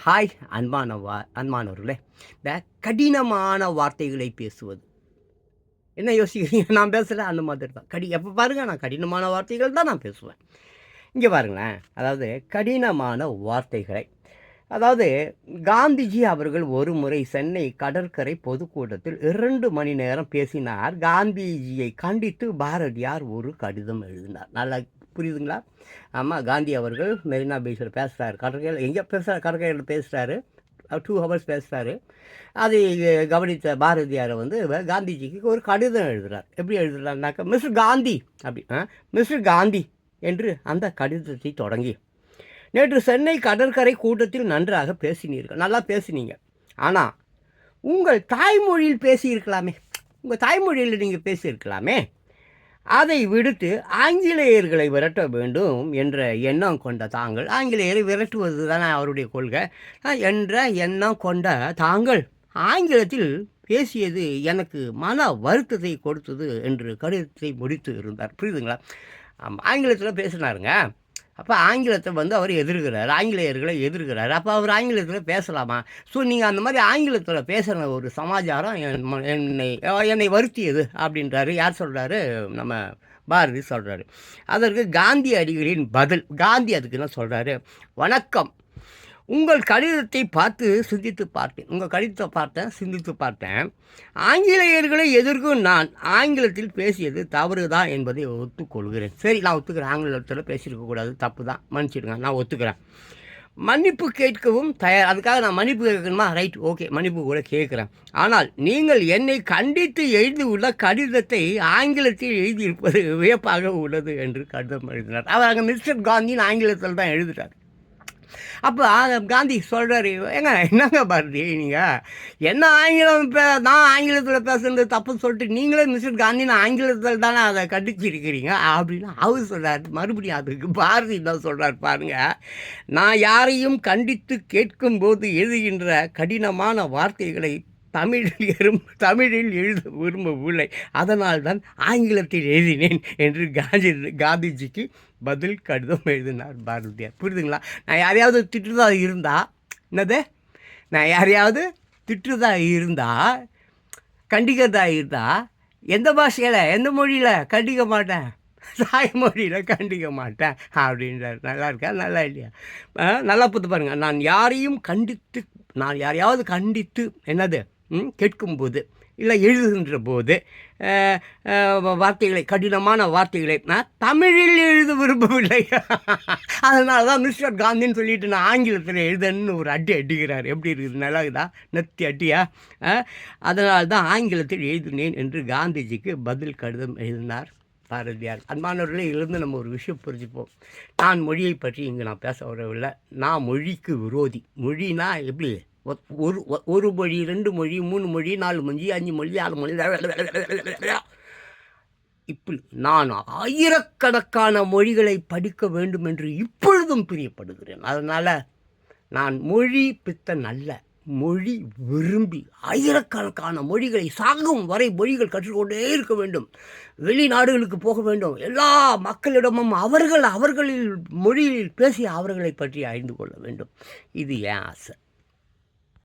Hi அன்பானவர்களே, இந்த கடினமான வார்த்தைகளை பேசுவது. என்ன யோசிக்கிறீங்க? நான் பேசல அந்த மாதிரி தான். எப்போ பாருங்க நான் கடினமான வார்த்தைகள் தான் நான் பேசுவேன். இங்கே பாருங்களேன், அதாவது கடினமான வார்த்தைகளை அதாவது காந்திஜி அவர்கள் ஒரு முறை சென்னை கடற்கரை பொதுக்கூட்டத்தில் 2 மணி நேரம் பேசினார். காந்திஜியை கண்டித்து பாரதியார் ஒரு கடிதம் எழுதினார். நல்லா புரியுதுங்களா? ஆமாம், காந்தி அவர்கள் மெரினா பீச்சில் பேசுகிறாரு. கடற்கரையில் எங்கே பேசுகிறார்? கடற்கரையில் பேசுகிறாரு. 2 ஹவர்ஸ் பேசுகிறாரு. அதை கவனித்த பாரதியாரை காந்திஜிக்கு ஒரு கடிதம் எழுதுகிறார். எப்படி எழுதுகிறாருனாக்கா, மிஸ்டர் காந்தி அப்படி மிஸ்டர் காந்தி என்று அந்த கடிதத்தை தொடங்கி, நேற்று சென்னை கடற்கரை கூட்டத்தில் நன்றாக பேசினீர்கள், நல்லா பேசினீங்க. ஆனால் உங்கள் தாய்மொழியில் பேசியிருக்கலாமே, உங்கள் தாய்மொழியில் நீங்கள் பேசியிருக்கலாமே. அதை விடுத்து ஆங்கிலேயர்களை விரட்ட வேண்டும் என்ற எண்ணம் கொண்ட தாங்கள், ஆங்கிலேயரை விரட்டுவது தானே அவருடைய கொள்கை என்ற எண்ணம் கொண்ட தாங்கள் ஆங்கிலத்தில் பேசியது எனக்கு மன வருத்தத்தை கொடுத்தது என்று கடிதத்தை முடித்து இருந்தார். புரியுதுங்களா? ஆங்கிலத்தில் பேசினாருங்க. அப்போ ஆங்கிலத்தை அவர் எதிர்க்கிறார், ஆங்கிலேயர்களை எதிர்க்கிறார். அப்போ அவர் ஆங்கிலத்தில் பேசலாமா? ஸோ நீங்கள் அந்த மாதிரி ஆங்கிலத்தில் பேசுகிற ஒரு சமாச்சாரம் என்னை வருத்தியது அப்படின்றாரு. யார் சொல்கிறாரு? நம்ம பாரதி சொல்கிறாரு. அதற்கு காந்தி அடிகளின் பதில். காந்தி அதுக்கு என்ன சொல்கிறாரு? வணக்கம், உங்கள் கடிதத்தை பார்த்து சிந்தித்து பார்த்தேன். உங்கள் கடிதத்தை பார்த்தேன், சிந்தித்து பார்த்தேன். ஆங்கிலேயர்களை எதிர்க்கும் நான் ஆங்கிலத்தில் பேசியது தவறு தான் என்பதை ஒத்துக்கொள்கிறேன். சரி, நான் ஒத்துக்கிறேன், ஆங்கிலத்தில் பேசியிருக்கக்கூடாது, தப்பு தான், மன்னிச்சிடுங்க, நான் ஒத்துக்கிறேன். மன்னிப்பு கேட்கவும் தயார். அதுக்காக நான் மன்னிப்பு கேட்கணுமா? ரைட், ஓகே, மன்னிப்பு கூட கேட்குறேன். ஆனால் நீங்கள் என்னை கண்டித்து எழுதியுள்ள கடிதத்தை ஆங்கிலத்தில் எழுதியிருப்பது வியப்பாக உள்ளது என்று கடிதம் எழுதினார். அவர் அங்கே மிஸ்டர் காந்தின்னு ஆங்கிலத்தில் தான் எழுதுகிறார். அப்போ காந்தி சொல்கிறாரு, என்னங்க பாரதி, நீங்கள் என்ன ஆங்கிலம் நான் ஆங்கிலத்தில் பேசுகிறது தப்புன்னு சொல்லிட்டு நீங்களே மிஸ்டர் காந்தின்னு ஆங்கிலத்தில் தானே அதை கண்டிச்சிருக்கிறீங்க அப்படின்னு அவர் சொல்கிறார். மறுபடியும் அதுக்கு பாரதி தான் சொல்கிறார் பாருங்கள், நான் யாரையும் கண்டித்து கேட்கும்போது எழுதுகின்ற கடினமான வார்த்தைகளை தமிழில் எழுத விரும்பவில்லை, அதனால் தான் ஆங்கிலத்தில் எழுதினேன் என்று காந்திஜிக்கு பதில் கடிதம் எழுதினார் பாரதியார். புரியுதுங்களா? நான் யாரையாவது திட்டுறதா இருந்தால், நான் யாரையாவது திட்டுறதா இருந்தால், கண்டிக்கிறதா இருந்தால், எந்த பாஷையில், எந்த மொழியில் கண்டிக்க மாட்டேன், தாய்மொழியில் கண்டிக்க மாட்டேன் அப்படின்றார். நல்லா இருக்கா? நல்லா இல்லையா? நல்லா பார்த்து பாருங்கள். நான் யாரையாவது கண்டித்து கேட்கும்போது இல்லை எழுதுகின்ற போது வார்த்தைகளை, கடினமான வார்த்தைகளை நான் தமிழில் எழுத விரும்பவில்லை. அதனால தான் மிஸ்டர் காந்தின்னு சொல்லிட்டு நான் ஆங்கிலத்தில் எழுதன்னு ஒரு அடிக்கிறார். எப்படி இருக்குது? நல்லா இருக்குதா? நெத்தி அட்டியா? அதனால தான் ஆங்கிலத்தில் எழுதினேன் என்று காந்திஜிக்கு பதில் கடிதம் எழுதினார் பாரதியார். அன்பானவர்களே, இருந்து நம்ம ஒரு விஷயம் புரிஞ்சுப்போம். நான் மொழியை பற்றி இங்கே நான் பேச வரவில்லை. நான் மொழிக்கு விரோதி. மொழினா எப்படி? ஒரு மொழி, 2 மொழி, 3 மொழி, 4 மொழி, 5 மொழி, 6 மொழி, இப்படி நான் ஆயிரக்கணக்கான மொழிகளை படிக்க வேண்டும் என்று இப்பொழுதும் பிரியப்படுகிறேன். அதனால் நான் மொழி பித்தன் அல்ல, மொழி விரும்பி ஆயிரக்கணக்கான மொழிகளை சாகும் வரை மொழிகள் கற்றுக்கொண்டே இருக்க வேண்டும். வெளிநாடுகளுக்கு போக வேண்டும். எல்லா மக்களிடமும் அவர்களில் மொழியில் பேசி அவர்களை பற்றி அறிந்து கொள்ள வேண்டும். இது என் ஆசை.